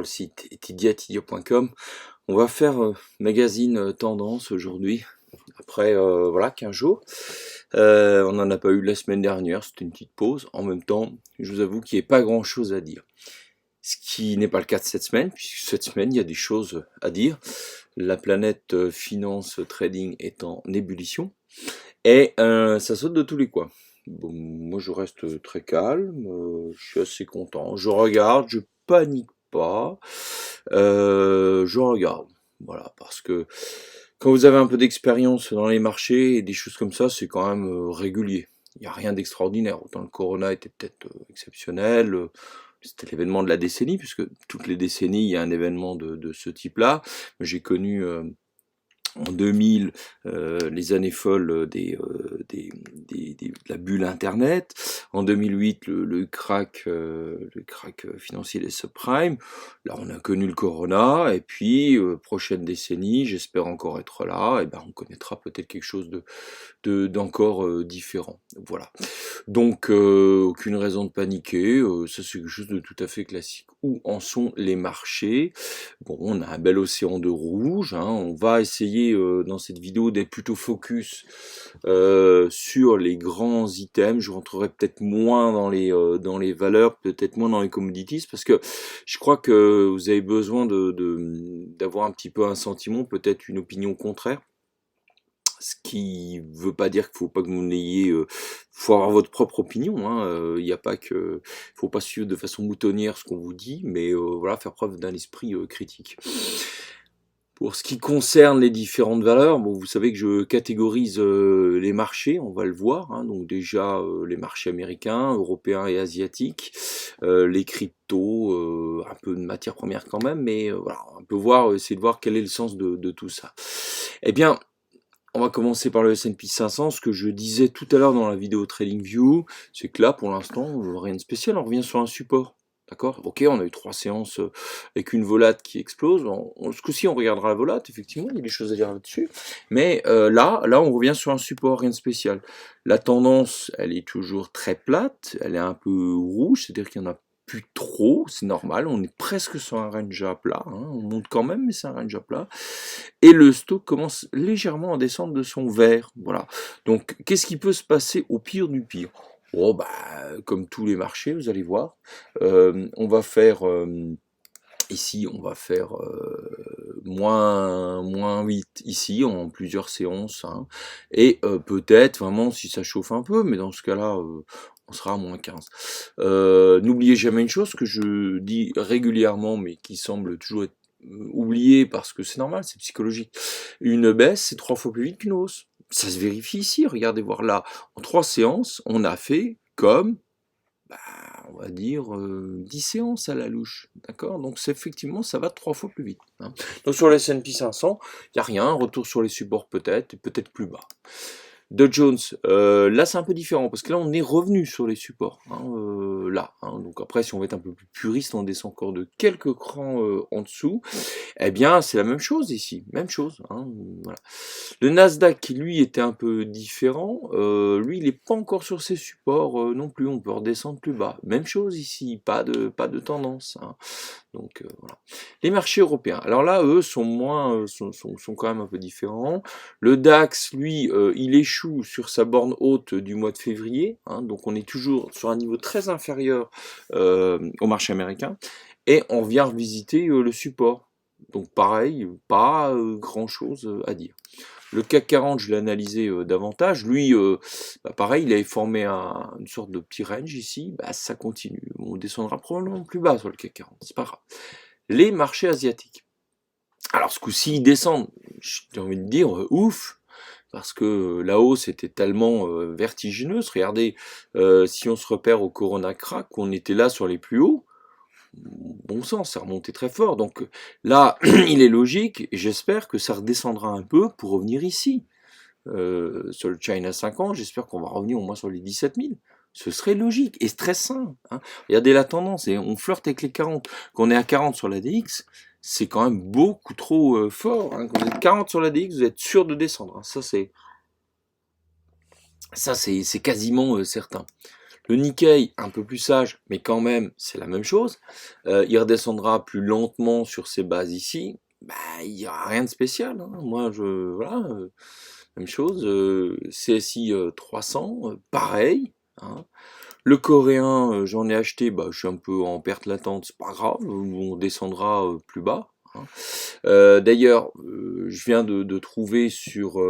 le site etidia.com. On va faire magazine tendance aujourd'hui, après voilà 15 jours. On n'en a pas eu la semaine dernière, c'était une petite pause. En même temps, je vous avoue qu'il n'y a pas grand chose à dire. Ce qui n'est pas le cas de cette semaine, puisque cette semaine, il y a des choses à dire. La planète finance trading est en ébullition et ça saute de tous les coins. Bon, moi, je reste très calme, je suis assez content. Je regarde, je panique pas, je regarde. Voilà, parce que quand vous avez un peu d'expérience dans les marchés et des choses comme ça, c'est quand même régulier. Il n'y a rien d'extraordinaire. Autant le Corona était peut-être exceptionnel, c'était l'événement de la décennie, puisque toutes les décennies, il y a un événement de ce type-là. J'ai connu en 2000 les années folles de la bulle Internet. En 2008, le crack financier des subprimes. Là, on a connu le Corona. Et puis, prochaine décennie, j'espère encore être là. Et ben, on connaîtra peut-être quelque chose d'encore différent. Voilà. Donc, aucune raison de paniquer. Ça, c'est quelque chose de tout à fait classique. Où en sont les marchés? Bon, on a un bel océan de rouge. Hein. On va essayer dans cette vidéo d'être plutôt focus sur les grands items. Je rentrerai peut-être moins dans les valeurs, peut-être moins dans les commodities, parce que je crois que vous avez besoin d'avoir un petit peu un sentiment, peut-être une opinion contraire. Ce qui veut pas dire qu'il faut pas que vous n'ayez, faut avoir votre propre opinion. Hein, il n'y a pas que, faut pas suivre de façon moutonnière ce qu'on vous dit, mais voilà, faire preuve d'un esprit critique. Pour ce qui concerne les différentes valeurs, bon, vous savez que je catégorise les marchés, on va le voir. Hein, donc déjà les marchés américains, européens et asiatiques, les cryptos, un peu de matières premières quand même, mais voilà, on peut voir, essayer de voir quel est le sens de tout ça. Eh bien, on va commencer par le S&P 500. Ce que je disais tout à l'heure dans la vidéo TradingView, c'est que là, pour l'instant, rien de spécial. On revient sur un support. D'accord? Ok, on a eu 3 séances avec une volate qui explose. Ce coup-ci, on regardera la volate. Effectivement, il y a des choses à dire là-dessus. Mais là, on revient sur un support, rien de spécial. La tendance, elle est toujours très plate. Elle est un peu rouge, c'est-à-dire qu'il y en a plus trop, c'est normal, on est presque sur un range à plat, hein. On monte quand même, mais c'est un range à plat. Et le stock commence légèrement à descendre de son vert, voilà. Donc, qu'est-ce qui peut se passer au pire du pire? Oh, bah, comme tous les marchés, vous allez voir, on va faire... ici, on va faire moins 8 ici en plusieurs séances. Hein, et peut-être vraiment si ça chauffe un peu, mais dans ce cas-là, on sera à moins 15. N'oubliez jamais une chose que je dis régulièrement, mais qui semble toujours être oubliée parce que c'est normal, c'est psychologique. Une baisse, c'est 3 fois plus vite qu'une hausse. Ça se vérifie ici, regardez voir là. En 3 séances, on a fait comme on va dire 10 séances à la louche, d'accord? Donc c'est effectivement, ça va 3 fois plus vite. Hein. Donc sur le S&P 500, il n'y a rien, retour sur les supports peut-être, et peut-être plus bas. Dow Jones, là c'est un peu différent, parce que là on est revenu sur les supports, hein, là. Hein. Donc après, si on veut être un peu plus puriste, on descend encore de quelques crans en dessous. Eh bien, c'est la même chose ici, même chose. Hein, voilà. Le Nasdaq, qui lui était un peu différent, lui il n'est pas encore sur ses supports non plus, on peut redescendre plus bas. Même chose ici, pas de tendance. Hein. Donc voilà. Les marchés européens, alors là eux sont moins, sont quand même un peu différents. Le DAX, lui, il échoue sur sa borne haute du mois de février, hein, donc on est toujours sur un niveau très inférieur au marché américain, et on vient revisiter le support. Donc pareil, pas grand-chose à dire. Le CAC 40, je l'ai analysé davantage. Lui, pareil, il avait formé une sorte de petit range ici. Bah, ça continue. On descendra probablement plus bas sur le CAC 40. C'est pas grave. Les marchés asiatiques. Alors ce coup-ci, ils descendent. J'ai envie de dire, ouf, parce que la hausse était tellement vertigineuse. Regardez, si on se repère au Corona Crack, on était là sur les plus hauts. Bon sens, ça remontait très fort. Donc là, il est logique, et j'espère que ça redescendra un peu pour revenir ici. Sur le China 50, j'espère qu'on va revenir au moins sur les 17 000. Ce serait logique et très sain. Hein. Regardez la tendance, et on flirte avec les 40. Quand on est à 40 sur la DX, c'est quand même beaucoup trop fort. Hein. Quand vous êtes 40 sur la DX, vous êtes sûr de descendre. Hein. Ça, c'est quasiment certain. Le Nikkei, un peu plus sage, mais quand même, c'est la même chose. Il redescendra plus lentement sur ses bases ici. Bah, il n'y aura rien de spécial, hein. Moi, voilà, même chose. CSI 300, pareil, hein. Le coréen, j'en ai acheté, bah, je suis un peu en perte latente, c'est pas grave, on descendra plus bas, hein. D'ailleurs, je viens de trouver sur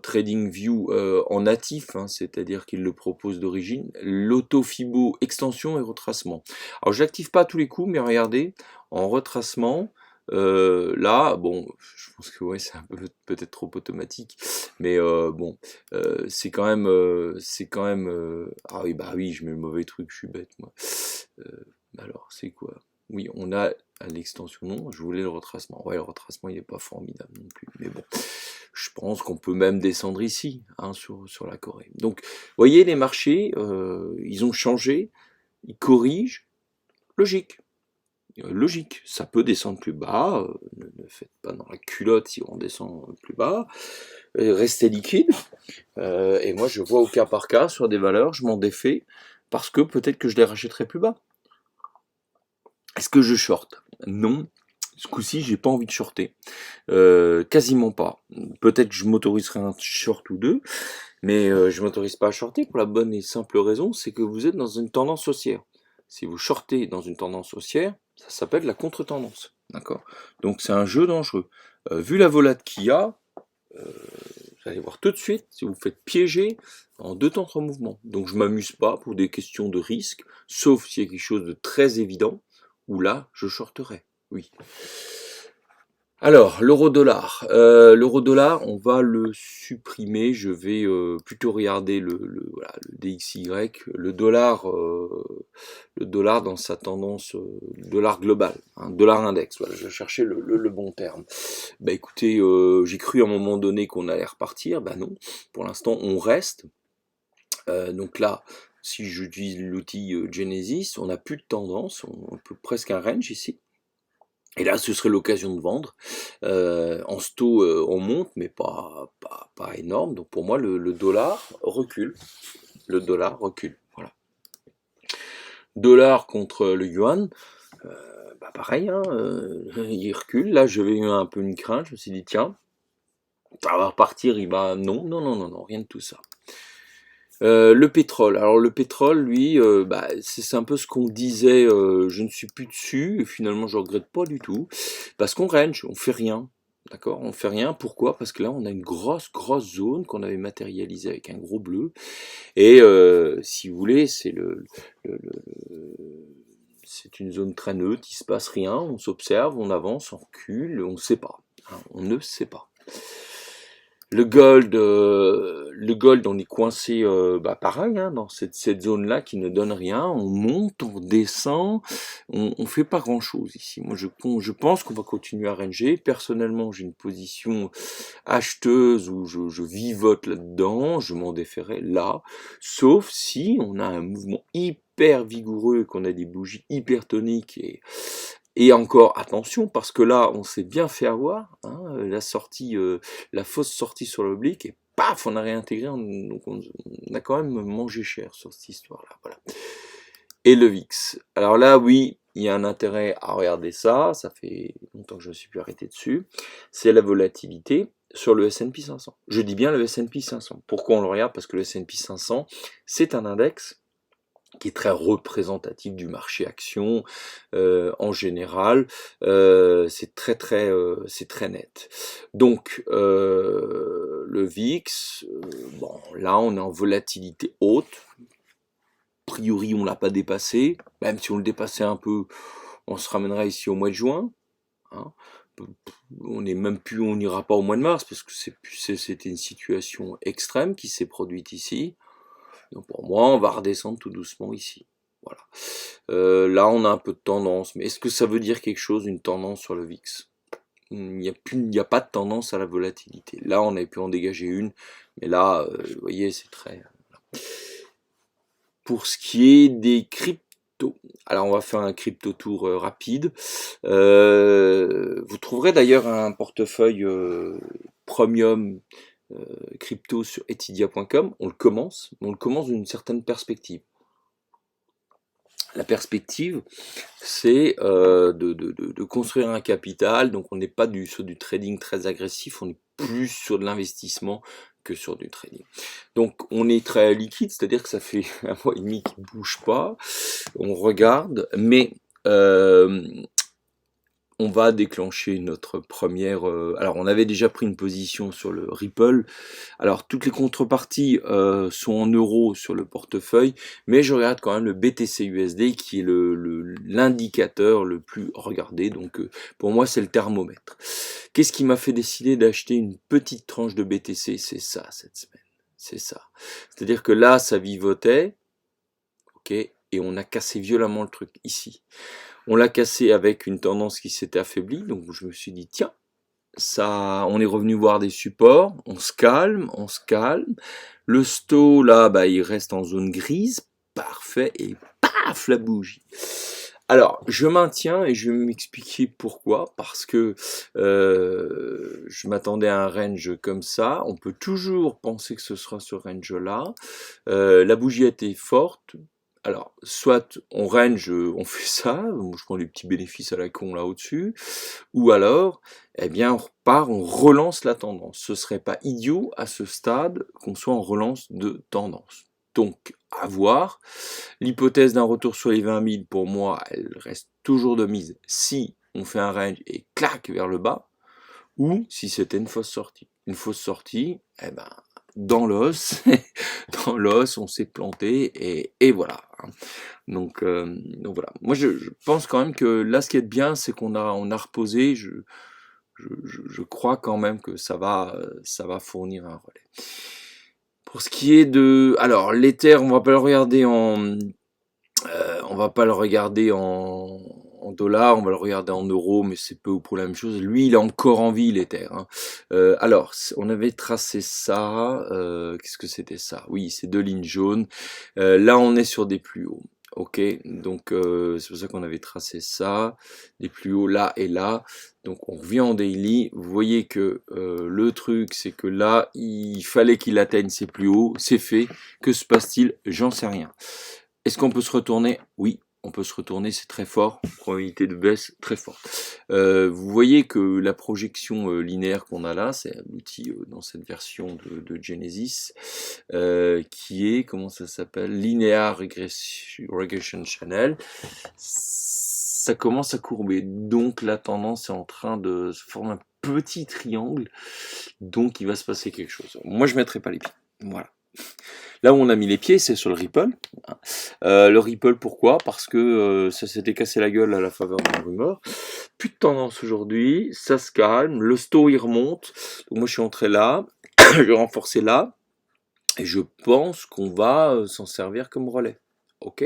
TradingView en natif, hein, c'est-à-dire qu'il le propose d'origine, l'auto-fibo extension et retracement. Alors, je l'active pas à tous les coups, mais regardez, en retracement, là, bon, je pense que ouais, c'est un peu peut-être trop automatique, mais bon, c'est quand même, ah oui, bah oui, je mets le mauvais truc, je suis bête, moi. Alors, c'est quoi? Oui, on a à l'extension non, je voulais le retracement. Ouais, le retracement, il n'est pas formidable non plus. Mais bon, je pense qu'on peut même descendre ici, hein, sur la Corée. Donc, vous voyez, les marchés, ils ont changé, ils corrigent, logique. Logique, ça peut descendre plus bas, ne faites pas dans la culotte si on descend plus bas, restez liquide, et moi je vois au cas par cas sur des valeurs, je m'en défais, parce que peut-être que je les rachèterai plus bas. Est-ce que je short? Non. Ce coup-ci, j'ai pas envie de shorter. Quasiment pas. Peut-être que je m'autoriserai un short ou deux, mais je m'autorise pas à shorter pour la bonne et simple raison, c'est que vous êtes dans une tendance haussière. Si vous shortez dans une tendance haussière, ça s'appelle la contre-tendance. D'accord? Donc c'est un jeu dangereux. Vu la volate qu'il y a, vous allez voir tout de suite si vous faites piéger en 2 temps 3 mouvements. Donc je m'amuse pas pour des questions de risque, sauf s'il y a quelque chose de très évident, où là, je shorterai, oui. Alors, l'euro-dollar. L'euro-dollar, on va le supprimer. Je vais plutôt regarder voilà, le DXY, le dollar dans sa tendance, dollar global, hein, dollar index. Voilà, je cherchais le bon terme. Bah écoutez, j'ai cru à un moment donné qu'on allait repartir. Bah non, pour l'instant, on reste. Donc là, si j'utilise l'outil Genesis, on n'a plus de tendance, on peut presque un range ici. Et là, ce serait l'occasion de vendre. En sto, on monte, mais pas énorme. Donc pour moi, le dollar recule. Le dollar recule. Voilà. Dollar contre le yuan, bah pareil, hein, il recule. Là, j'avais eu un peu une crainte. Je me suis dit, tiens, ça va repartir. Il va. Non, non, non, non, non, rien de tout ça. Le pétrole. Alors le pétrole, lui, bah, c'est un peu ce qu'on disait, je ne suis plus dessus, et finalement je regrette pas du tout, parce qu'on range, on fait rien. D'accord? On fait rien. Pourquoi? Parce que là, on a une grosse zone qu'on avait matérialisée avec un gros bleu. Et si vous voulez, c'est une zone très neutre, il se passe rien, on s'observe, on avance, on recule, on ne sait pas, hein, on ne sait pas. Le gold, on est coincé, bah pareil, hein, dans cette zone-là qui ne donne rien. On monte, on descend, on fait pas grand-chose ici. Moi, je pense qu'on va continuer à ranger. Personnellement, j'ai une position acheteuse où je vivote là-dedans. Je m'en déferai là, sauf si on a un mouvement hyper vigoureux, qu'on a des bougies hyper toniques et encore, attention, parce que là, on s'est bien fait avoir, hein, la fausse sortie sur l'oblique, et paf, on a réintégré, donc on a quand même mangé cher sur cette histoire-là, voilà. Et le VIX. Alors là, oui, il y a un intérêt à regarder ça fait longtemps que je ne me suis plus arrêté dessus, c'est la volatilité sur le S&P 500. Je dis bien le S&P 500. Pourquoi on le regarde? Parce que le S&P 500, c'est un index qui est très représentatif du marché action en général, c'est très net. Donc le VIX, bon là on est en volatilité haute, a priori on l'a pas dépassé, même si on le dépassait un peu, on se ramènerait ici au mois de juin, hein. On est même plus, on n'ira pas au mois de mars parce que c'était une situation extrême qui s'est produite ici. Donc pour moi, on va redescendre tout doucement ici. Voilà. Là, on a un peu de tendance, mais est-ce que ça veut dire quelque chose, une tendance sur le VIX? Il n'y a pas de tendance à la volatilité. Là, on avait pu en dégager une, mais là, vous voyez, c'est très... Pour ce qui est des cryptos, alors on va faire un crypto tour rapide. Vous trouverez d'ailleurs un portefeuille premium crypto sur etidia.com, on le commence, mais on le commence d'une certaine perspective. La perspective, c'est de construire un capital, donc on n'est pas sur du trading très agressif, on est plus sur de l'investissement que sur du trading. Donc on est très liquide, c'est-à-dire que ça fait un mois et demi qu'il ne bouge pas, on regarde, mais on va déclencher notre première... alors on avait déjà pris une position sur le Ripple, alors toutes les contreparties sont en euros sur le portefeuille, mais je regarde quand même le BTC USD qui est l'indicateur le plus regardé, donc pour moi c'est le thermomètre. Qu'est-ce qui m'a fait décider d'acheter une petite tranche de BTC? C'est ça cette semaine, c'est ça. C'est-à-dire que là ça vivotait, ok, et on a cassé violemment le truc ici. On l'a cassé avec une tendance qui s'était affaiblie, donc je me suis dit, tiens, ça, on est revenu voir des supports, on se calme, on se calme. Le sto, là, bah, il reste en zone grise, parfait, et paf, la bougie. Alors, je maintiens et je vais m'expliquer pourquoi, parce que je m'attendais à un range comme ça, on peut toujours penser que ce sera ce range-là. La bougie a été forte. Alors, soit on range, on fait ça, je prends les petits bénéfices à la con là au-dessus, ou alors, eh bien, on repart, on relance la tendance. Ce serait pas idiot à ce stade qu'on soit en relance de tendance. Donc, à voir. L'hypothèse d'un retour sur les 20 000, pour moi, elle reste toujours de mise si on fait un range et claque vers le bas, ou si c'était une fausse sortie. Une fausse sortie, eh ben, dans l'os, dans l'os, on s'est planté et voilà. Donc voilà. Moi, je pense quand même que là, ce qui est bien, c'est qu'on a reposé. Je crois quand même que ça va fournir un relais. Pour ce qui est de, alors l'Ether, on va pas le regarder en dollars, on va le regarder en euros, mais c'est peu ou prou la même chose. Lui, il est encore en vie, l'Ether. Hein. Alors, on avait tracé ça. Qu'est-ce que c'était ça? Oui, c'est deux lignes jaunes. Là, on est sur des plus hauts. Ok, donc c'est pour ça qu'on avait tracé ça, des plus hauts là et là. Donc on revient en daily. Vous voyez que le truc, c'est que là, il fallait qu'il atteigne ses plus hauts. C'est fait. Que se passe-t-il? J'en sais rien. Est-ce qu'on peut se retourner? Oui, on peut se retourner, c'est très fort, probabilité de baisse très forte. Vous voyez que la projection linéaire qu'on a là, c'est l'outil dans cette version de Genesis, qui est, comment ça s'appelle? Linear Regression Channel. Ça commence à courber, donc la tendance est en train de se former un petit triangle, donc il va se passer quelque chose. Moi je ne mettrai pas les pieds, voilà. Là où on a mis les pieds, c'est sur le Ripple. Le Ripple, pourquoi? Parce que ça s'était cassé la gueule à la faveur d'une rumeur. Plus de tendance aujourd'hui, ça se calme, le sto il remonte. Donc moi je suis entré là, je vais renforcer là, et je pense qu'on va s'en servir comme relais. Ok.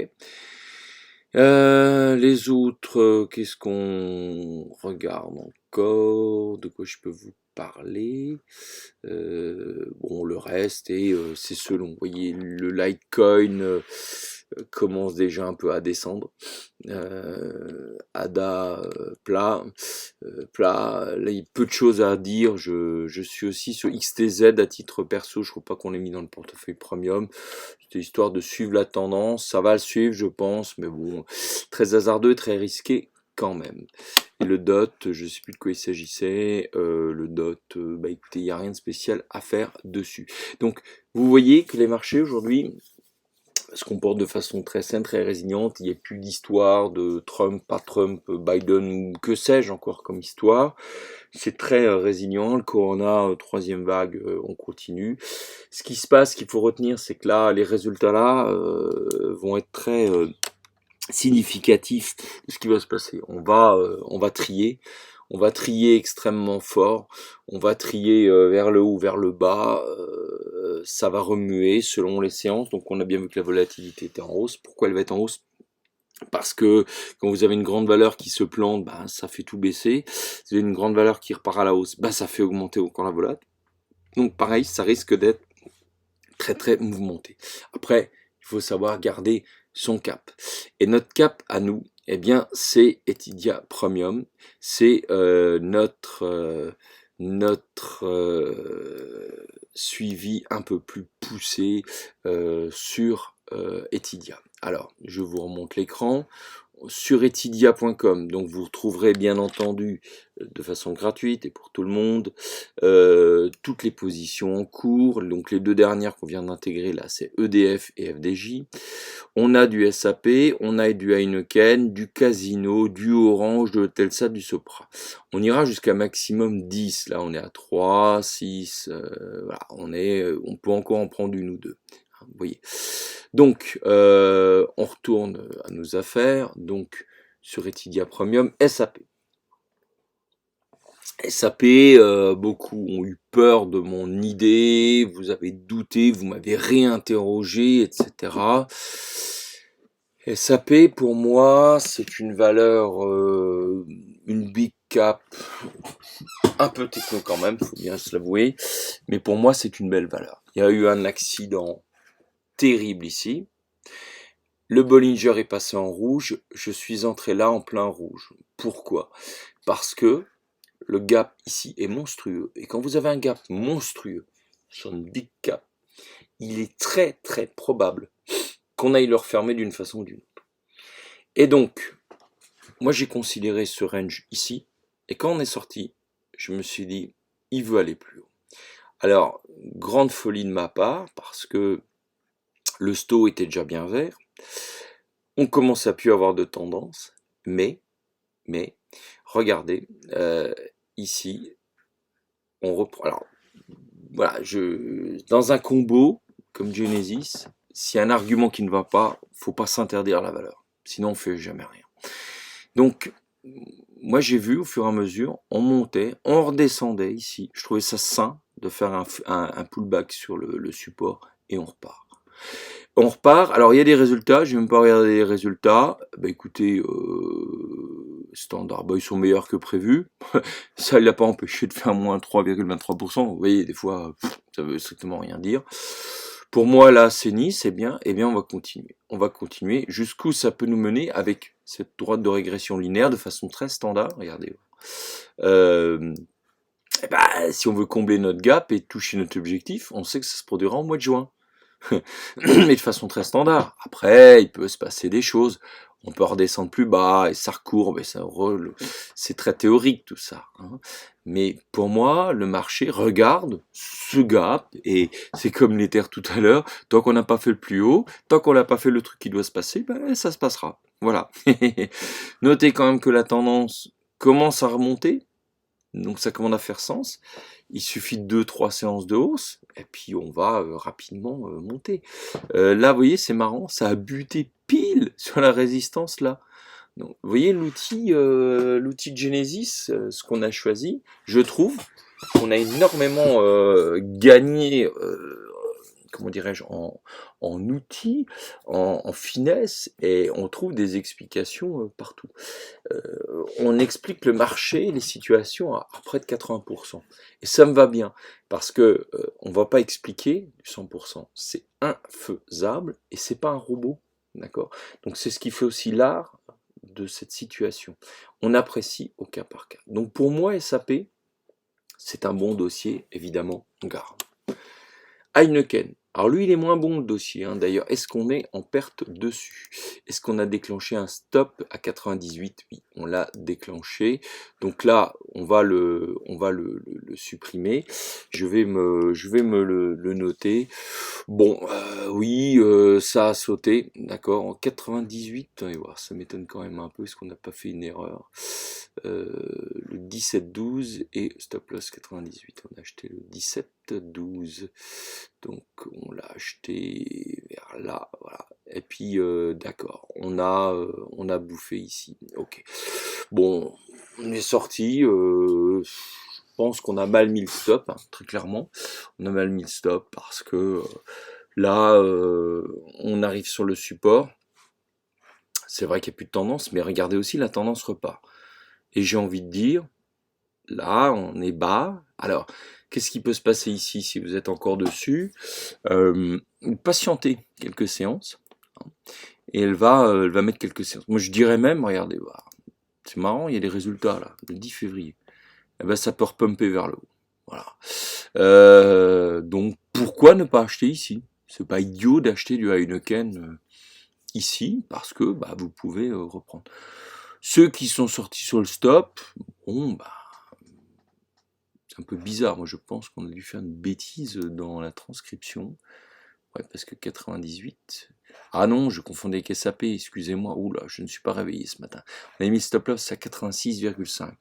Les autres, qu'est-ce qu'on regarde encore? De quoi je peux vous parler? Bon, le reste, et c'est selon. Vous voyez, le Litecoin commence déjà un peu à descendre. ADA plat, plat. Là, il y a peu de choses à dire. Je suis aussi sur XTZ à titre perso. Je ne crois pas qu'on l'ait mis dans le portefeuille premium. C'était histoire de suivre la tendance. Ça va le suivre, je pense, mais bon, très hasardeux, très risqué quand même. Et le DOT, je ne sais plus de quoi il s'agissait. Le DOT, bah écoutez, il n'y a rien de spécial à faire dessus. Donc, vous voyez que les marchés aujourd'hui se comportent de façon très saine, très résiliente. Il n'y a plus d'histoire de Trump, pas Trump, Biden, ou que sais-je encore comme histoire. C'est très résilient. Le corona, troisième vague, on continue. Ce qui se passe, qu'il faut retenir, c'est que là, les résultats là vont être très significatifs de ce qui va se passer. On va trier. On va trier extrêmement fort, on va trier vers le haut, vers le bas, ça va remuer selon les séances, donc on a bien vu que la volatilité était en hausse. Pourquoi elle va être en hausse? Parce que quand vous avez une grande valeur qui se plante, bah, ça fait tout baisser. Si vous avez une grande valeur qui repart à la hausse, bah, ça fait augmenter encore la volat. Donc pareil, ça risque d'être très très mouvementé. Après, il faut savoir garder son cap. Et notre cap à nous, eh bien, c'est Etidia Premium. C'est suivi un peu plus poussé sur Etidia. Alors, je vous remonte l'écran. Sur etidia.com, donc vous retrouverez bien entendu de façon gratuite et pour tout le monde toutes les positions en cours. Donc les deux dernières qu'on vient d'intégrer là, c'est EDF et FDJ. On a du SAP, on a du Heineken, du Casino, du Orange, de Telsat, du Sopra. On ira jusqu'à maximum 10. Là, on est à 3, 6. Voilà, on peut encore en prendre une ou deux. Vous voyez. Donc, on retourne à nos affaires. Donc, sur Etidia Premium, SAP. SAP, beaucoup ont eu peur de mon idée, vous avez douté, vous m'avez réinterrogé, etc. SAP, pour moi, c'est une valeur, une big cap, un peu techno quand même, faut bien se l'avouer, mais pour moi, c'est une belle valeur. Il y a eu un accident terrible ici. Le Bollinger est passé en rouge, je suis entré là en plein rouge. Pourquoi? Parce que le gap ici est monstrueux. Et quand vous avez un gap monstrueux sur une big cap, il est très très probable qu'on aille le refermer d'une façon ou d'une autre. Et donc, moi j'ai considéré ce range ici, et quand on est sorti, je me suis dit, il veut aller plus haut. Alors, grande folie de ma part, parce que le sto était déjà bien vert, on commence à plus avoir de tendance, mais, regardez, ici, on reprend. Alors, voilà, dans un combo comme Genesis, s'il y a un argument qui ne va pas, faut pas s'interdire la valeur. Sinon, on fait jamais rien. Donc, moi, j'ai vu au fur et à mesure, on montait, on redescendait ici. Je trouvais ça sain de faire un pullback sur le support et on repart. On repart. Alors, il y a des résultats. Je vais même pas regarder les résultats. Bah, écoutez, Standard, bah, ils sont meilleurs que prévu. Ça ne l'a pas empêché de faire moins 3,23%. Vous voyez, des fois, ça veut strictement rien dire. Pour moi, là, c'est Nice, c'est bien. Eh bien, on va continuer. On va continuer jusqu'où ça peut nous mener avec cette droite de régression linéaire de façon très standard. Regardez. Si on veut combler notre gap et toucher notre objectif, on sait que ça se produira en mois de juin. Mais de façon très standard. Après, il peut se passer des choses. On peut redescendre plus bas et ça recourbe et c'est très théorique tout ça. Hein. Mais pour moi, le marché regarde ce gap et c'est comme l'Ether tout à l'heure. Tant qu'on n'a pas fait le plus haut, tant qu'on n'a pas fait le truc qui doit se passer, ben, ça se passera. Voilà. Notez quand même que la tendance commence à remonter. Donc ça commence à faire sens. Il suffit de 2-3 séances de hausse, et puis on va rapidement monter. Là, vous voyez, c'est marrant, ça a buté pile sur la résistance là. Donc, vous voyez l'outil Genesis, ce qu'on a choisi, je trouve qu'on a énormément gagné, comment dirais-je, en outils, en finesse, et on trouve des explications partout. On explique le marché, les situations à près de 80%. Et ça me va bien, parce que on va pas expliquer du 100%. C'est infaisable et c'est pas un robot, d'accord? Donc c'est ce qui fait aussi l'art de cette situation. On apprécie au cas par cas. Donc pour moi, SAP, c'est un bon dossier, évidemment, on garde. Heineken. Alors lui, il est moins bon le dossier. Hein. D'ailleurs, est-ce qu'on est en perte dessus? Est-ce qu'on a déclenché un stop à 98? Oui, on l'a déclenché. Donc là, on va le supprimer. Je vais me le noter. Bon, oui, ça a sauté, d'accord. En 98, allez voir, ça m'étonne quand même un peu. Est-ce qu'on n'a pas fait une erreur? Le 17-12 et stop loss 98. On a acheté le 17-12. Donc on l'a acheté vers là, voilà. Et puis d'accord, on a bouffé ici. Ok. Bon, on est sorti. Je pense qu'on a mal mis le stop, hein, très clairement. On a mal mis le stop parce que là, on arrive sur le support. C'est vrai qu'il n'y a plus de tendance, mais regardez aussi, la tendance repart. Et j'ai envie de dire, là, on est bas. Alors, qu'est-ce qui peut se passer ici si vous êtes encore dessus? Patientez quelques séances. Hein, et elle va mettre quelques séances. Moi, je dirais même, regardez, voilà, c'est marrant, il y a des résultats là, le 10 février. Eh ben, ça peut repumper vers le haut. Voilà. Donc pourquoi ne pas acheter ici? C'est pas idiot d'acheter du Heineken ici, parce que bah, vous pouvez reprendre. Ceux qui sont sortis sur le stop, bon, bah, c'est un peu bizarre. Moi, je pense qu'on a dû faire une bêtise dans la transcription. Ouais, parce que 98. Ah non, je confondais avec SAP, excusez-moi. Oula, je ne suis pas réveillé ce matin. On a mis le stop loss à 86,5.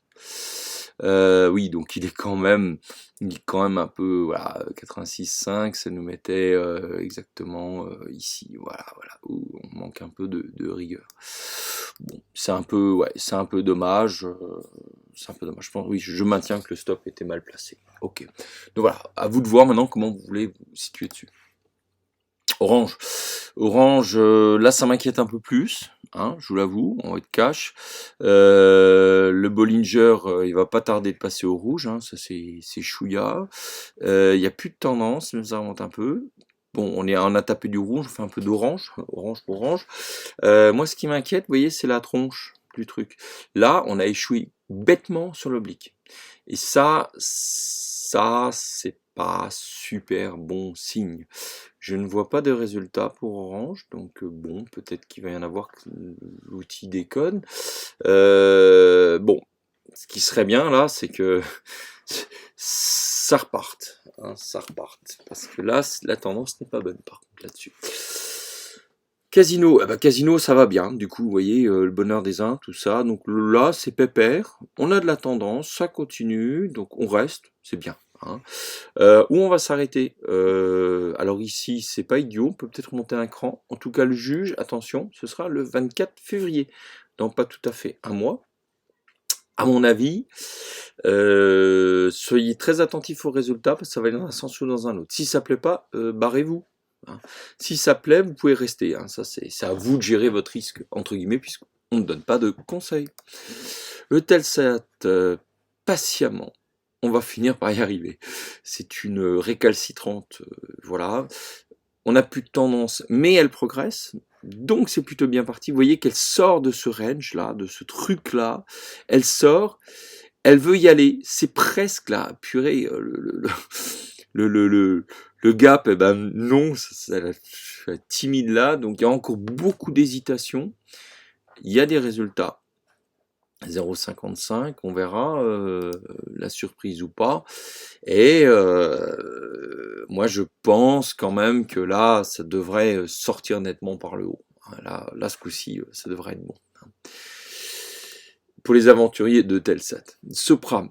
Oui, donc il est quand même un peu, voilà, 86,5, ça nous mettait exactement ici, voilà, où on manque un peu de rigueur. Bon, c'est un peu, ouais, c'est un peu dommage, c'est un peu dommage. Je pense, oui, je maintiens que le stop était mal placé. Ok. Donc voilà, à vous de voir maintenant comment vous voulez vous situer dessus. Orange. Orange, là ça m'inquiète un peu plus, hein, je vous l'avoue, on va être cash. Le Bollinger, il va pas tarder de passer au rouge, hein, ça c'est chouïa. Il n'y a plus de tendance, même ça remonte un peu. Bon, on a tapé du rouge, on fait un peu d'orange, orange pour orange. Moi ce qui m'inquiète, vous voyez, c'est la tronche du truc. Là, on a échoué bêtement sur l'oblique. Et ça c'est pas super bon signe. Je ne vois pas de résultat pour Orange, donc bon, peut-être qu'il va y en avoir que l'outil déconne. Bon, ce qui serait bien là, c'est que ça reparte, hein, ça reparte, parce que là, la tendance n'est pas bonne par contre là-dessus. Casino, Casino ça va bien, du coup vous voyez le bonheur des uns, tout ça, donc là c'est pépère, on a de la tendance, ça continue, donc on reste, c'est bien. Hein. Où on va s'arrêter alors ici c'est pas idiot, on peut peut-être monter un cran, en tout cas le juge, attention, ce sera le 24 février, dans pas tout à fait un mois. À mon avis, soyez très attentifs aux résultats, parce que ça va aller dans un sens ou dans un autre. Si ça plaît pas, barrez-vous. Hein. Si ça plaît, vous pouvez rester. Hein. Ça, c'est à vous de gérer votre risque, entre guillemets, puisqu'on ne donne pas de conseils. Le Telsat, patiemment, on va finir par y arriver. C'est une récalcitrante, voilà. On n'a plus de tendance, mais elle progresse. Donc c'est plutôt bien parti. Vous voyez qu'elle sort de ce range-là, de ce truc-là. Elle sort, elle veut y aller. C'est presque là, purée, le gap, eh ben non, ça timide là. Donc il y a encore beaucoup d'hésitation. Il y a des résultats. 0,55, on verra la surprise ou pas. Et moi je pense quand même que là, ça devrait sortir nettement par le haut. Là ce coup-ci, ça devrait être bon. Pour les aventuriers de Telsat. Sopra.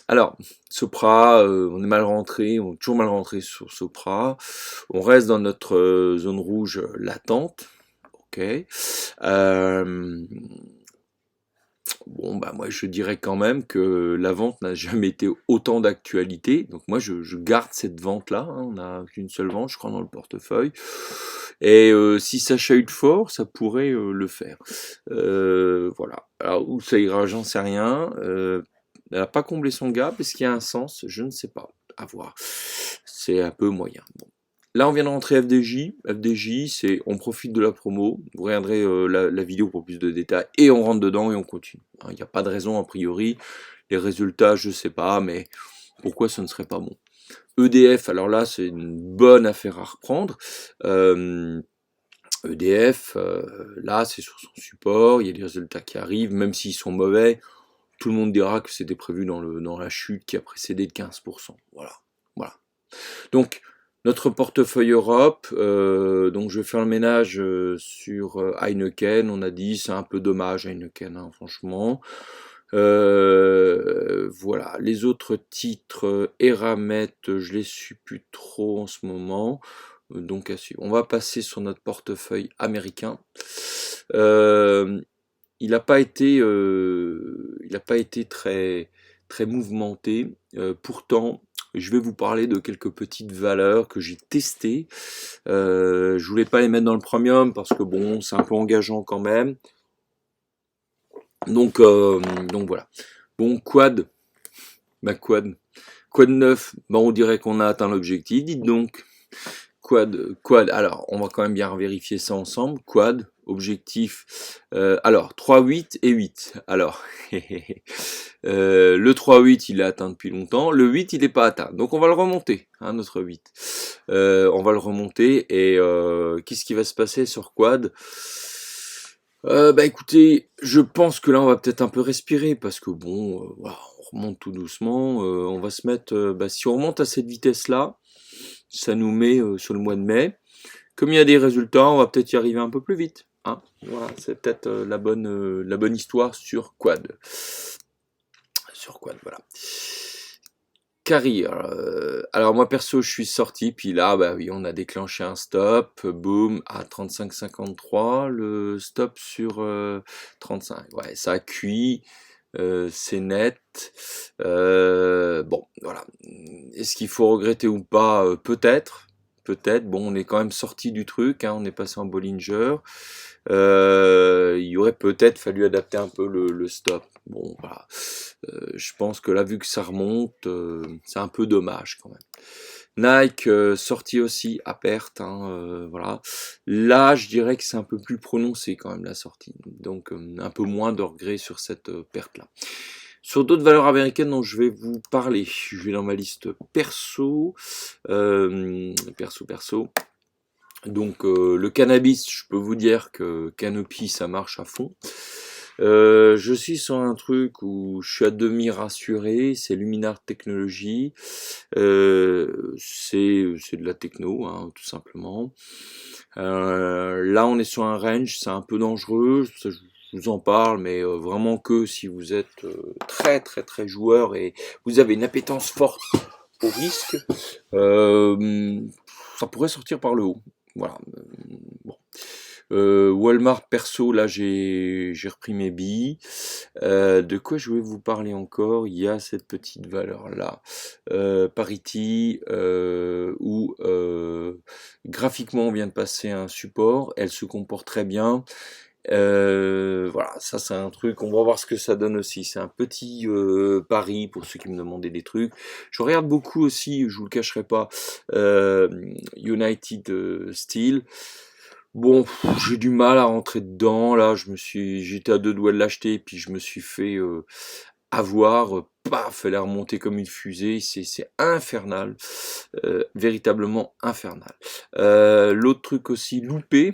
Alors, Sopra, on est mal rentré, on est toujours mal rentré sur Sopra. On reste dans notre zone rouge latente. Ok. Bon, bah moi je dirais quand même que la vente n'a jamais été autant d'actualité. Donc moi je garde cette vente-là. Hein. On n'a qu'une seule vente, je crois, dans le portefeuille. Et si ça chahute fort, ça pourrait le faire. Voilà. Alors où ça ira, j'en sais rien. Elle n'a pas comblé son gap. Est-ce qu'il y a un sens? Je ne sais pas. À voir. C'est un peu moyen. Bon. Là, on vient de rentrer FDJ. FDJ, c'est on profite de la promo. Vous regarderez la vidéo pour plus de détails. Et on rentre dedans et on continue. Il n'y a pas de raison, a priori. Les résultats, je ne sais pas, mais pourquoi ce ne serait pas bon? EDF, alors là, c'est une bonne affaire à reprendre. EDF, là, c'est sur son support. Il y a des résultats qui arrivent, même s'ils sont mauvais. Tout le monde dira que c'était prévu dans la chute qui a précédé de 15%. Voilà. Donc, notre portefeuille Europe, donc je vais faire le ménage sur Heineken. On a dit c'est un peu dommage Heineken, hein, franchement. Voilà, les autres titres, Eramet, je les suis plus trop en ce moment. Donc on va passer sur notre portefeuille américain. Il n'a pas été très très mouvementé. Pourtant, je vais vous parler de quelques petites valeurs que j'ai testées. Je voulais pas les mettre dans le premium parce que bon, c'est un peu engageant quand même. Donc voilà. Bon, quad 9, on dirait qu'on a atteint l'objectif. Dites donc, quad. Alors, on va quand même bien vérifier ça ensemble. Quad, objectif. Alors 3, 8 et 8. Alors le 3, 8 il est atteint depuis longtemps, le 8 il n'est pas atteint, donc on va le remonter, hein, notre 8. On va le remonter et qu'est-ce qui va se passer sur quad? Bah écoutez, je pense que là on va peut-être un peu respirer parce que bon, voilà, on remonte tout doucement. On va se mettre, si on remonte à cette vitesse-là, ça nous met sur le mois de mai. Comme il y a des résultats, on va peut-être y arriver un peu plus vite. Hein. Voilà, c'est peut-être la bonne histoire sur quad. Sur quad, voilà. Carrière. Alors moi perso je suis sorti, puis là bah oui on a déclenché un stop, boum, à 35,53, le stop sur 35. Ouais, ça a cuit, c'est net. Bon, voilà. Est-ce qu'il faut regretter ou pas? Peut-être. Peut-être. Bon, on est quand même sorti du truc, hein, on est passé en Bollinger. Il y aurait peut-être fallu adapter un peu le stop. Bon, voilà. Je pense que là, vu que ça remonte, c'est un peu dommage quand même. Nike sorti aussi à perte, hein, voilà. Là, je dirais que c'est un peu plus prononcé quand même la sortie, donc un peu moins de regrets sur cette perte-là. Sur d'autres valeurs américaines dont je vais vous parler, je vais dans ma liste perso, perso. Donc le cannabis, je peux vous dire que Canopy ça marche à fond. Je suis sur un truc où je suis à demi rassuré, c'est Luminar Technologies. C'est de la techno, hein, tout simplement. Là on est sur un range, c'est un peu dangereux, ça, je vous en parle, mais vraiment que si vous êtes très joueur et vous avez une appétence forte au risque, ça pourrait sortir par le haut. Voilà. Bon. Walmart perso, là j'ai repris mes billes. De quoi je voulais vous parler encore? Il y a cette petite valeur là, Parity, où graphiquement on vient de passer un support, elle se comporte très bien. Voilà, ça c'est un truc, on va voir ce que ça donne aussi. C'est un petit pari pour ceux qui me demandaient des trucs. Je regarde beaucoup aussi, je vous le cacherai pas, United Steel. Bon, j'ai du mal à rentrer dedans. Là, j'étais à deux doigts de l'acheter, puis je me suis fait avoir. Paf, elle est remontée comme une fusée. C'est infernal, véritablement infernal. L'autre truc aussi loupé.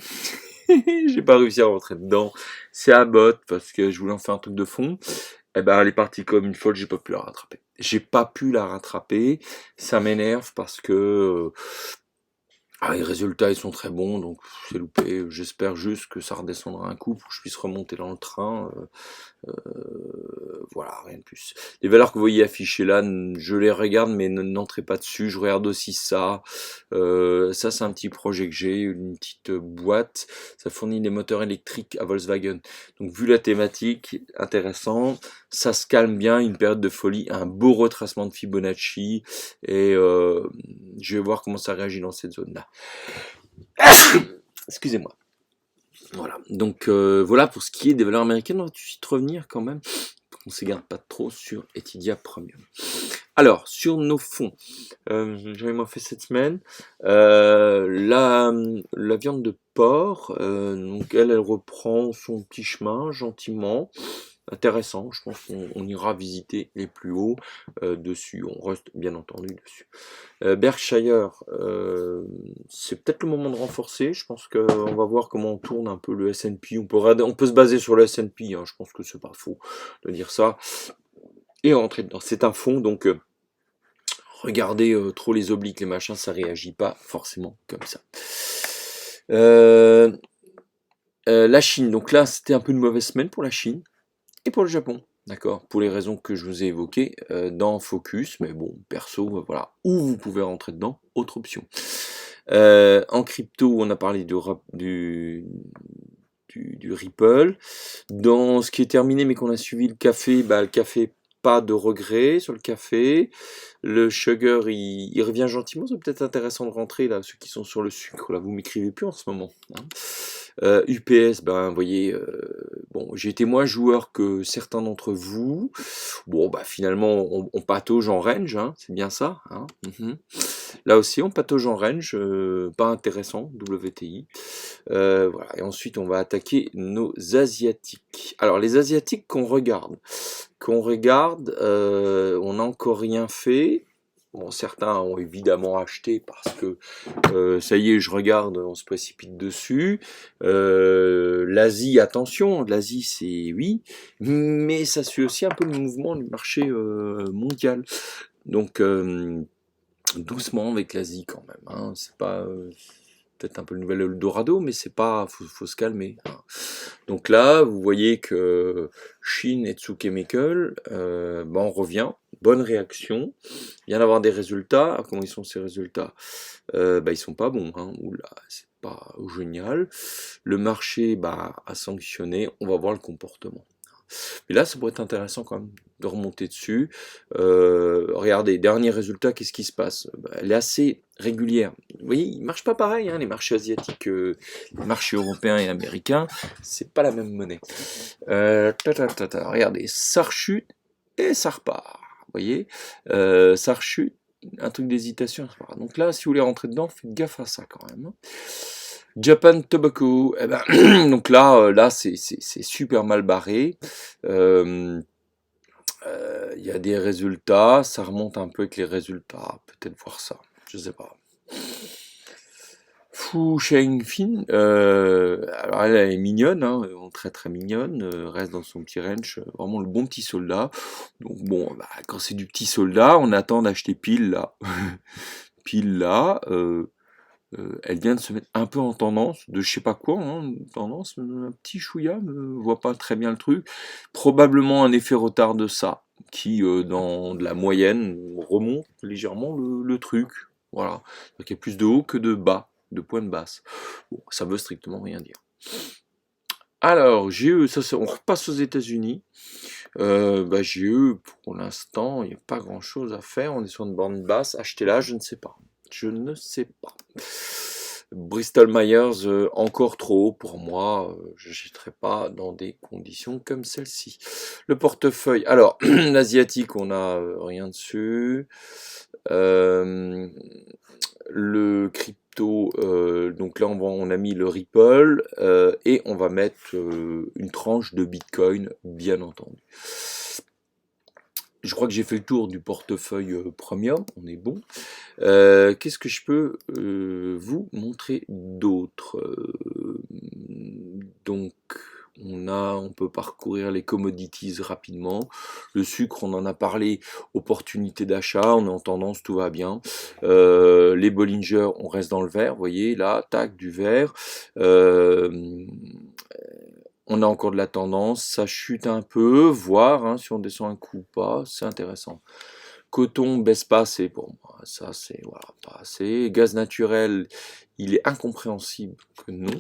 J'ai pas réussi à rentrer dedans. C'est Abbott parce que je voulais en faire un truc de fond. Eh ben, elle est partie comme une folle, j'ai pas pu la rattraper. J'ai pas pu la rattraper. Ça m'énerve parce que les résultats ils sont très bons, donc c'est loupé. J'espère juste que ça redescendra un coup pour que je puisse remonter dans le train. Voilà, rien de plus. Les valeurs que vous voyez affichées là, je les regarde, mais n'entrez pas dessus. Je regarde aussi ça. Ça, c'est un petit projet que j'ai, une petite boîte. Ça fournit des moteurs électriques à Volkswagen. Donc, vu la thématique, intéressant. Ça se calme bien, une période de folie, un beau retracement de Fibonacci. Et je vais voir comment ça réagit dans cette zone-là. Excusez-moi. Voilà, donc voilà pour ce qui est des valeurs américaines. On va tout de suite revenir quand même, pour qu'on ne s'égare pas trop sur Etidia Premium. Alors, sur nos fonds, j'avais moins fait cette semaine, la viande de porc, donc elle reprend son petit chemin gentiment. Intéressant, je pense qu'on ira visiter les plus hauts dessus, on reste bien entendu dessus. Berkshire, c'est peut-être le moment de renforcer, je pense qu'on va voir comment on tourne un peu le S&P, on peut se baser sur le S&P, hein, je pense que c'est pas faux de dire ça, et rentrer dedans. C'est un fond, donc regardez trop les obliques, les machins, ça réagit pas forcément comme ça. La Chine, donc là c'était un peu une mauvaise semaine pour la Chine, et pour le Japon, d'accord, pour les raisons que je vous ai évoquées dans Focus, mais bon, perso, voilà, où vous pouvez rentrer dedans, autre option. En crypto, on a parlé du Ripple. Dans ce qui est terminé, mais qu'on a suivi le café, pas de regret sur le café. Le sugar, il revient gentiment, c'est peut-être intéressant de rentrer, là, ceux qui sont sur le sucre, là, vous m'écrivez plus en ce moment. Hein. UPS, ben, vous voyez, bon, j'ai été moins joueur que certains d'entre vous. Bon, bah, finalement, on patauge en range, hein, c'est bien ça, hein. Là aussi, on patauge en range, pas intéressant, WTI. Voilà. Et ensuite, on va attaquer nos asiatiques. Alors, les asiatiques on n'a encore rien fait. Bon, certains ont évidemment acheté parce que ça y est, je regarde, on se précipite dessus. L'Asie, attention, l'Asie c'est oui, mais ça suit aussi un peu le mouvement du marché mondial. Donc doucement avec l'Asie quand même, hein. C'est pas peut-être un peu le nouvel Eldorado, mais c'est pas, faut se calmer, hein. Donc là, vous voyez que Chine et Tsu Chemical, on revient, bonne réaction, vient d'avoir des résultats. Comment ils sont ces résultats? Ils sont pas bons, hein. Oula, c'est pas génial. Le marché a sanctionné, on va voir le comportement. Mais là, ça pourrait être intéressant quand même de remonter dessus. Regardez, dernier résultat, qu'est-ce qui se passe? Elle est assez régulière. Vous voyez, ils marchent pas pareil, hein, les marchés asiatiques, les marchés européens et américains, c'est pas la même monnaie. Regardez, ça rechute et ça repart. Vous voyez, ça rechute, un truc d'hésitation. Donc là, si vous voulez rentrer dedans, faites gaffe à ça quand même. Japan Tobacco, donc là c'est super mal barré. Il y a des résultats, ça remonte un peu avec les résultats, peut-être voir ça, je sais pas. Fu Shengfin, alors elle est mignonne, hein, très très mignonne, reste dans son petit range, vraiment le bon petit soldat. Donc bon, quand c'est du petit soldat, on attend d'acheter pile là. Pile là, elle vient de se mettre un peu en tendance, de je sais pas quoi, hein, tendance, un petit chouïa, je vois pas très bien le truc. Probablement un effet retard de ça, qui dans de la moyenne remonte légèrement le truc. Voilà. Donc il y a plus de haut que de bas, de points de basse. Bon, ça veut strictement rien dire. Alors, GE, on repasse aux États-Unis. GE, pour l'instant, il n'y a pas grand chose à faire. On est sur une borne basse. Achetez-la, je ne sais pas. Je ne sais pas. Bristol Myers, encore trop haut pour moi. Je n'achèterai pas dans des conditions comme celle-ci. Le portefeuille. Alors, l'asiatique, on n'a rien dessus. Le crypto, donc là on a mis le Ripple et on va mettre une tranche de Bitcoin, bien entendu. Je crois que j'ai fait le tour du portefeuille premium, on est bon. Qu'est-ce que je peux vous montrer d'autre? Donc on peut parcourir les commodities rapidement. Le sucre, on en a parlé, opportunité d'achat, on est en tendance, tout va bien. Les Bollinger, on reste dans le vert, vous voyez, là, tac, du vert. On a encore de la tendance, ça chute un peu, voir hein, si on descend un coup ou pas, c'est intéressant. Coton baisse pas assez pour moi, ça c'est voilà, pas assez. Gaz naturel, il est incompréhensible que non.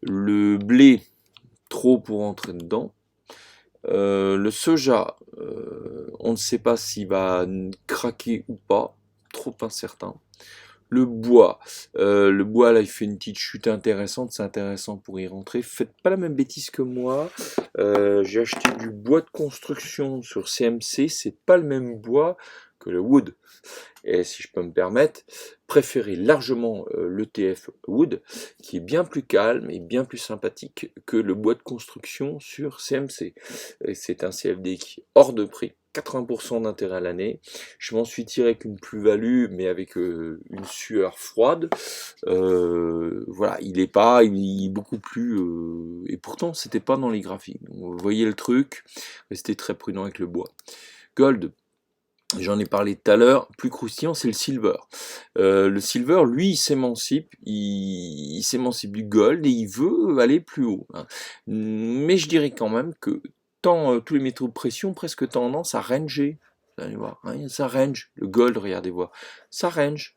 Le blé, trop pour entrer dedans. Le soja, on ne sait pas s'il va craquer ou pas, trop incertain. Le bois là il fait une petite chute intéressante, c'est intéressant pour y rentrer. Faites pas la même bêtise que moi. J'ai acheté du bois de construction sur CMC, c'est pas le même bois que le wood. Et si je peux me permettre, préférez largement l'ETF Wood, qui est bien plus calme et bien plus sympathique que le bois de construction sur CMC. Et c'est un CFD qui est hors de prix. 80% d'intérêt à l'année. Je m'en suis tiré avec une plus-value, mais avec une sueur froide. Voilà, il est beaucoup plus. Et pourtant, c'était pas dans les graphiques. Donc, vous voyez le truc. Restez très prudent avec le bois. Gold. J'en ai parlé tout à l'heure, plus croustillant, c'est le silver. Le silver, lui, il s'émancipe du gold et il veut aller plus haut, hein. Mais je dirais quand même que tous les métaux de pression presque tendance à ranger. Vous allez voir, hein, ça range. Le gold, regardez voir, ça range.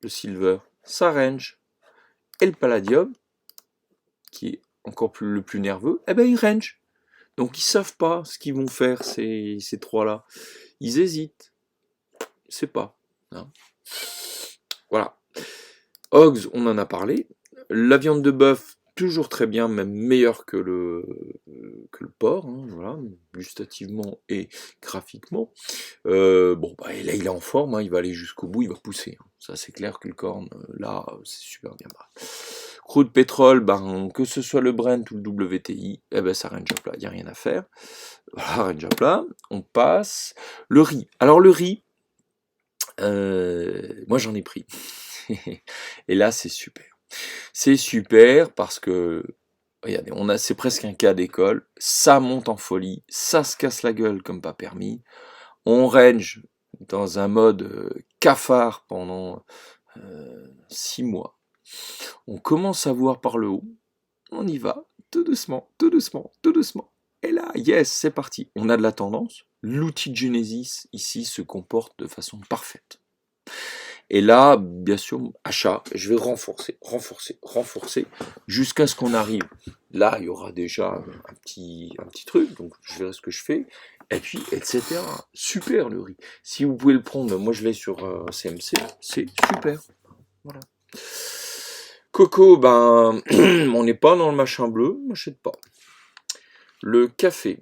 Le silver, ça range. Et le palladium, qui est encore le plus nerveux, il range. Donc ils savent pas ce qu'ils vont faire ces trois-là. Ils hésitent. C'est pas. Hein. Voilà. Hogs, on en a parlé. La viande de bœuf, toujours très bien, même meilleur que le porc, hein, voilà, gustativement et graphiquement. Bon, bah, et là, il est en forme, hein, il va aller jusqu'au bout, il va pousser, hein. Ça, c'est clair que le corn, là, c'est super bien barré. Crude pétrole, ben, que ce soit le Brent ou le WTI, eh ben, ça range à plat, il n'y a rien à faire. Voilà, range à plat, on passe. Le riz. Alors, le riz, moi, j'en ai pris. Et là, c'est super. C'est super parce que, regardez, c'est presque un cas d'école, ça monte en folie, ça se casse la gueule comme pas permis, on range dans un mode cafard pendant 6 mois, on commence à voir par le haut, on y va, tout doucement, tout doucement, tout doucement, et là, yes, c'est parti, on a de la tendance, l'outil de Genesis ici se comporte de façon parfaite. Et là, bien sûr, achat, je vais renforcer, renforcer, renforcer, jusqu'à ce qu'on arrive. Là, il y aura déjà un petit truc, donc je verrai ce que je fais, et puis, etc. Super le riz. Si vous pouvez le prendre, moi je l'ai sur CMC, c'est super. Voilà. Coco, ben, on n'est pas dans le machin bleu, m'achète pas. Le café.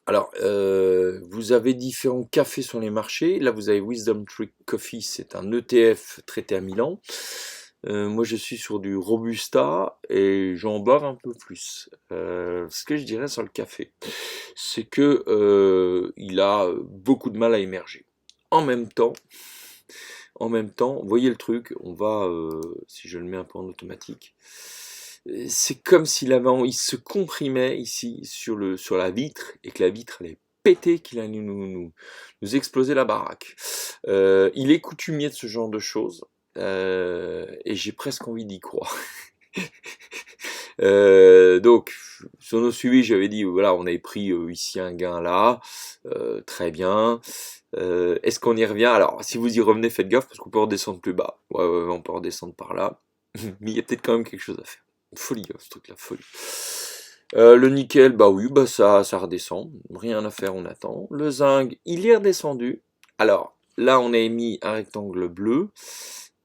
Alors, vous avez différents cafés sur les marchés. Là, vous avez Wisdom Tree Coffee, c'est un ETF traité à Milan. Moi, je suis sur du Robusta et j'en bois un peu plus. Ce que je dirais sur le café, c'est que il a beaucoup de mal à émerger. En même temps, vous voyez le truc, on va, si je le mets un peu en automatique, c'est comme s'il il se comprimait ici sur la vitre et que la vitre allait péter, qu'il allait nous exploser la baraque. Il est coutumier de ce genre de choses et j'ai presque envie d'y croire. Donc, sur nos suivis, j'avais dit, voilà, on avait pris ici un gain là, très bien. Est-ce qu'on y revient? Alors, si vous y revenez, faites gaffe parce qu'on peut redescendre plus bas. Ouais, on peut redescendre par là. Mais il y a peut-être quand même quelque chose à faire. Folie, ce truc-là, folie. Le nickel, bah oui, bah ça redescend. Rien à faire, on attend. Le zinc, il est redescendu. Alors, là, on a émis un rectangle bleu.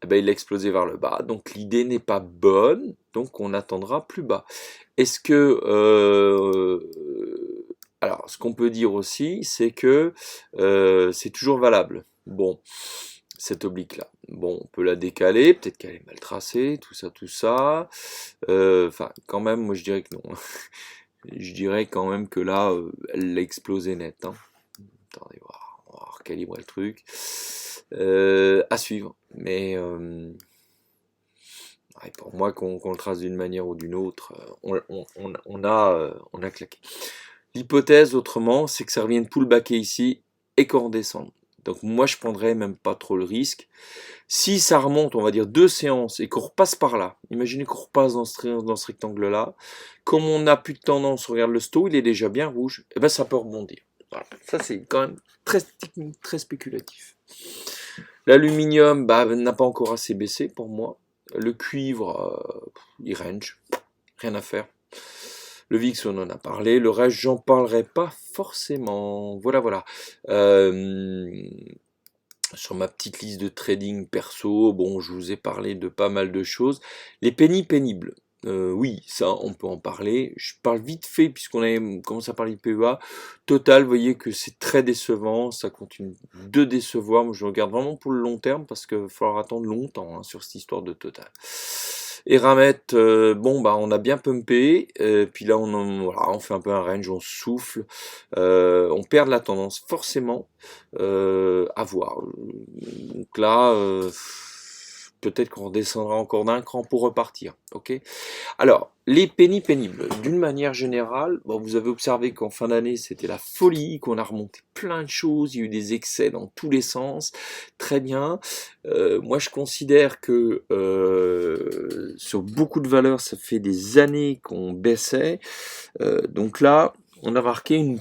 Eh ben, il a explosé vers le bas. Donc, l'idée n'est pas bonne. Donc, on attendra plus bas. Est-ce que... alors, ce qu'on peut dire aussi, c'est que c'est toujours valable. Bon, cette oblique-là. Bon, on peut la décaler, peut-être qu'elle est mal tracée, tout ça, tout ça. Enfin, quand même, moi je dirais que non. Je dirais quand même que là, elle l'a explosé net. Hein. Attendez, on va recalibrer le truc. À suivre. Mais pour moi, qu'on le trace d'une manière ou d'une autre, on a claqué. L'hypothèse, autrement, c'est que ça revienne pullbacker ici et qu'on redescende. Donc moi, je prendrais même pas trop le risque. Si ça remonte, on va dire 2 séances et qu'on repasse par là, imaginez qu'on repasse dans ce rectangle-là, comme on n'a plus de tendance, on regarde le sto, il est déjà bien rouge, et ben ça peut rebondir. Voilà. Ça, c'est quand même très technique, très spéculatif. L'aluminium n'a pas encore assez baissé pour moi. Le cuivre, il range, rien à faire. Le VIX, on en a parlé. Le reste, j'en parlerai pas forcément. Voilà. Sur ma petite liste de trading perso, bon, je vous ai parlé de pas mal de choses. Les pennies pénibles. Oui, ça, on peut en parler. Je parle vite fait, puisqu'on a commencé à parler de PEA. Total, vous voyez que c'est très décevant. Ça continue de décevoir. Moi, je regarde vraiment pour le long terme, parce qu'il va falloir attendre longtemps hein, sur cette histoire de Total. Eramet, bon bah on a bien pumpé, puis là on fait un peu un range, on souffle, on perd de la tendance forcément, à voir. Donc là, peut-être qu'on redescendra encore d'un cran pour repartir, ok? Alors, les pennies pénibles, d'une manière générale, bon, vous avez observé qu'en fin d'année, c'était la folie, qu'on a remonté plein de choses, il y a eu des excès dans tous les sens, très bien. Moi, je considère que sur beaucoup de valeurs, ça fait des années qu'on baissait, donc là, on a marqué un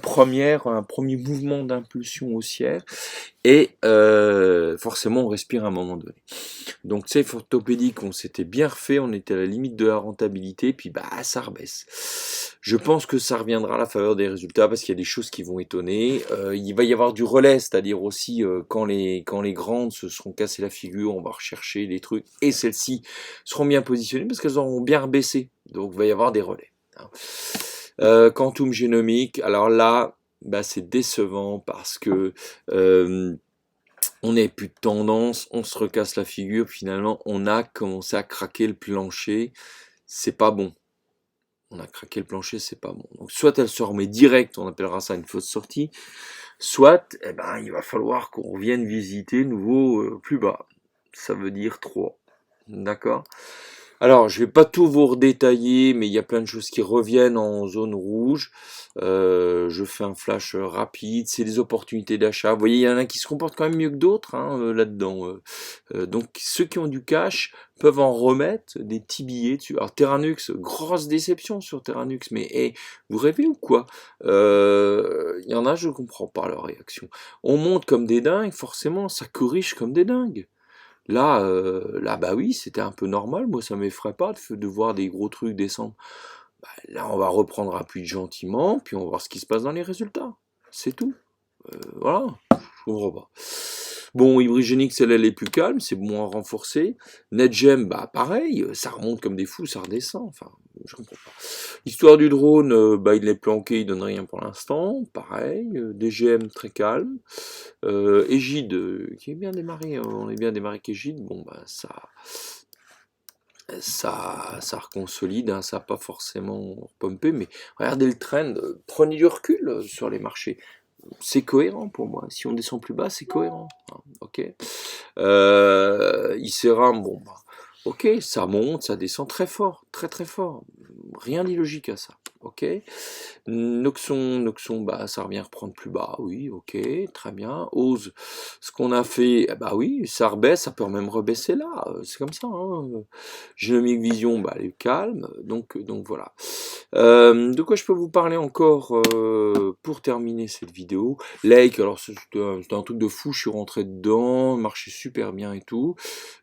premier mouvement d'impulsion haussière et forcément on respire à un moment donné. Donc safe orthopédique, on s'était bien refait, on était à la limite de la rentabilité, puis ça rebaisse. Je pense que ça reviendra à la faveur des résultats parce qu'il y a des choses qui vont étonner. Il va y avoir du relais, c'est-à-dire aussi quand les grandes se seront cassées la figure, on va rechercher des trucs et celles-ci seront bien positionnées parce qu'elles auront bien rebaissé. Donc il va y avoir des relais. Quantum génomique, alors là, c'est décevant parce que on n'est plus de tendance, on se recasse la figure, finalement on a commencé à craquer le plancher, c'est pas bon. On a craqué le plancher, c'est pas bon. Donc soit elle se remet direct, on appellera ça une fausse sortie, soit il va falloir qu'on revienne visiter nouveau plus bas. Ça veut dire 3. D'accord ? Alors, je vais pas tout vous redétailler, mais il y a plein de choses qui reviennent en zone rouge. Je fais un flash rapide, c'est des opportunités d'achat. Vous voyez, il y en a qui se comportent quand même mieux que d'autres là-dedans. Donc, ceux qui ont du cash peuvent en remettre des petits billets dessus. Alors, Terranux, grosse déception sur Terranux, mais vous rêvez ou quoi? Il y en a, je ne comprends pas leur réaction. On monte comme des dingues, forcément, ça corrige comme des dingues. Là, oui, c'était un peu normal. Moi, ça m'effraie pas de voir des gros trucs descendre. Là, on va reprendre appui gentiment, puis on va voir ce qui se passe dans les résultats. C'est tout. Voilà, je comprends pas. Bon, Hybrigenics, elle est plus calme, c'est moins renforcé. NetGem, pareil, ça remonte comme des fous, ça redescend. Enfin, je comprends pas. Histoire du drone, il est planqué, il donne rien pour l'instant. Pareil. DGM, très calme. Egide, qui est bien démarré. On est bien démarré qu'Egide. Bon, ça reconsolide, ça n'a pas forcément pompé, mais regardez le trend, prenez du recul sur les marchés. C'est cohérent pour moi. Si on descend plus bas, c'est cohérent. Ok. Iceram, ok, ça monte, ça descend très fort, très très fort. Rien d'illogique à ça. Ok. Noxon, ça revient reprendre plus bas. Oui, ok, très bien. Ose, ce qu'on a fait, oui, ça rebaisse, ça peut même rebaisser là. C'est comme ça. Genomic Vision, elle est calme. Donc voilà. De quoi je peux vous parler encore pour terminer cette vidéo? Lake, alors c'était un truc de fou, je suis rentré dedans, marché super bien et tout.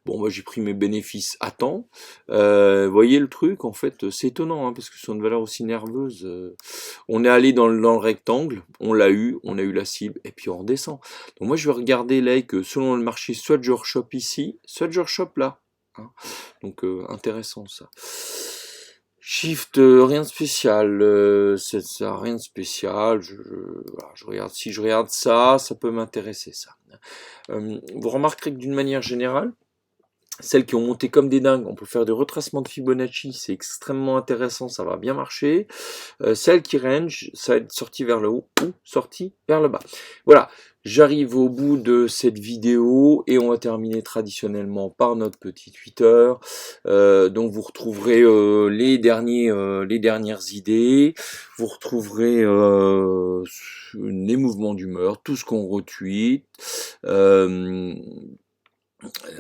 Bon, j'ai pris mes bénéfices à temps. Voyez le truc, en fait, c'est étonnant, parce que sur une valeur aussi nerveuse, on est allé dans le rectangle, on a eu la cible, et puis on redescend. Donc moi, je vais regarder Lake selon le marché, soit je rechoppe ici, soit je rechoppe là. Donc intéressant ça. Shift, rien de spécial, ça rien de spécial. Je regarde, si je regarde ça peut m'intéresser ça. Vous remarquerez que d'une manière générale, celles qui ont monté comme des dingues, on peut faire des retracements de Fibonacci, c'est extrêmement intéressant, ça va bien marcher. Celles qui range, ça va être sorti vers le haut ou sorti vers le bas. Voilà, j'arrive au bout de cette vidéo et on va terminer traditionnellement par notre petit Twitter. Donc vous retrouverez les dernières idées, vous retrouverez les mouvements d'humeur, tout ce qu'on retweet.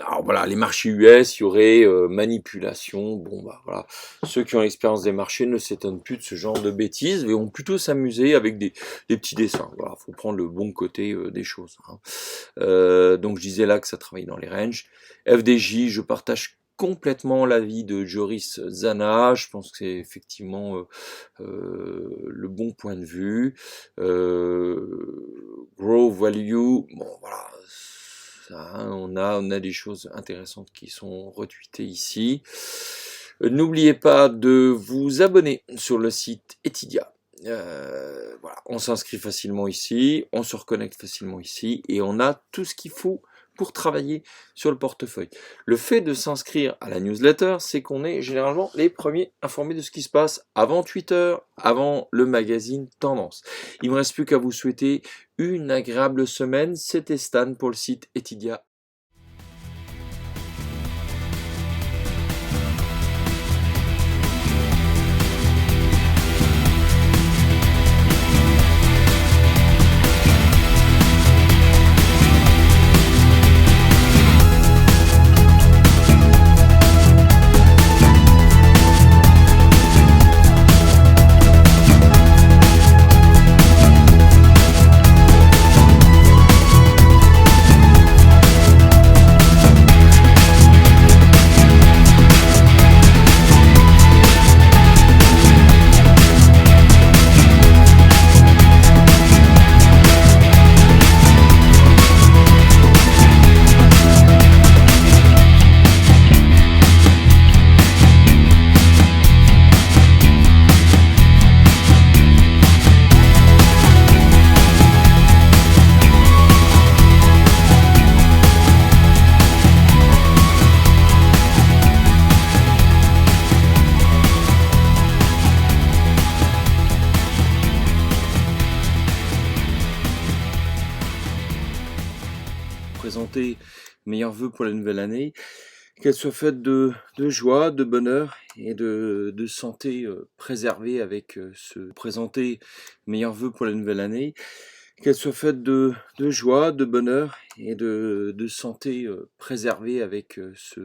Alors voilà, les marchés US, il y aurait manipulation. Voilà, ceux qui ont l'expérience des marchés ne s'étonnent plus de ce genre de bêtises et vont plutôt s'amuser avec des petits dessins. Voilà, faut prendre le bon côté des choses. Donc je disais là que ça travaille dans les ranges. FDJ, je partage complètement l'avis de Joris Zana. Je pense que c'est effectivement le bon point de vue. Grow Value, voilà. On a des choses intéressantes qui sont retweetées ici. N'oubliez pas de vous abonner sur le site Etidia. Voilà, on s'inscrit facilement ici, on se reconnecte facilement ici et on a tout ce qu'il faut pour travailler sur le portefeuille. Le fait de s'inscrire à la newsletter, c'est qu'on est généralement les premiers informés de ce qui se passe avant Twitter, avant le magazine Tendance. Il ne me reste plus qu'à vous souhaiter une agréable semaine. C'était Stan pour le site Etidia. présenter meilleurs vœux pour la nouvelle année, qu'elle soit faite de joie, de bonheur et de santé préservée avec présenter meilleurs vœux pour la nouvelle année, qu'elle soit faite de joie, de bonheur et de santé préservée avec ce